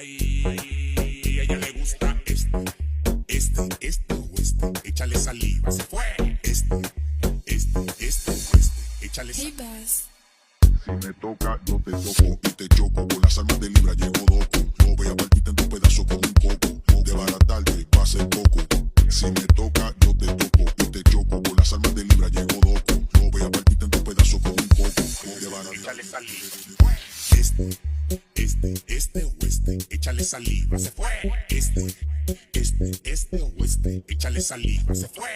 Ay, a ella le gusta este, Weste, échale saliva, se fue. Este, Weste, échale saliva. Si me toca, yo te toco y te choco. Con las armas de Libra llego loco. Yo voy a partirte en tu pedazo como un coco. De baratarte va a ser poco. Si me toca, yo te toco y te choco. Con las armas de Libra llego loco. Yo voy a partirte en tu pedazo como un coco. De baratarte. Échale saliva. Este, Weste, échale saliva, se fue. Este, Weste, échale saliva, se fue.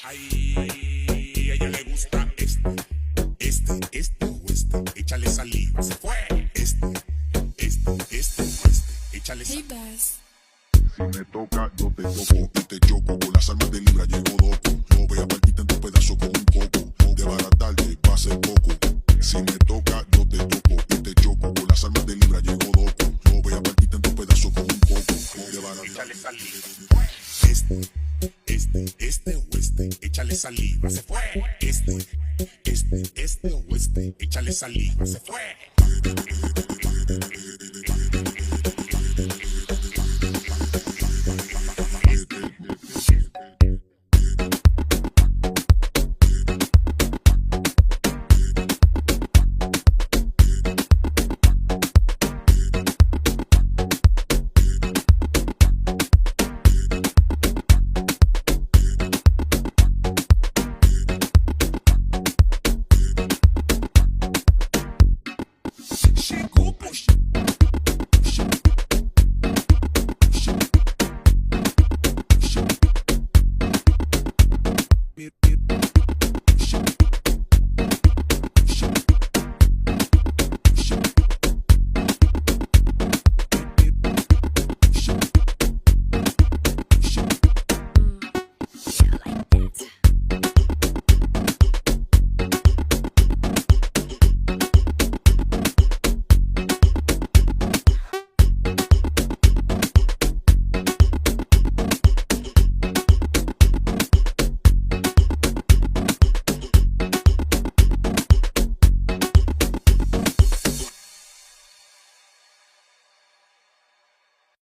Ay, a ella le gusta este, Weste, échale saliva, se fue. Este, Weste, échale saliva. Si me toca, yo te toco y te choco. Con las armas de Libra llego loco. Yo voy a partirte en tu pedazo como un coco. De baratarte va a ser poco. Si me toca, yo te toco y te choco. Con las armas de Libra llego loco. Yo voy a partirte en tu pedazo como un coco. De baratarte. Échale saliva. Este, Weste, échale saliva, se fue. Este, Weste, échale saliva, se fue.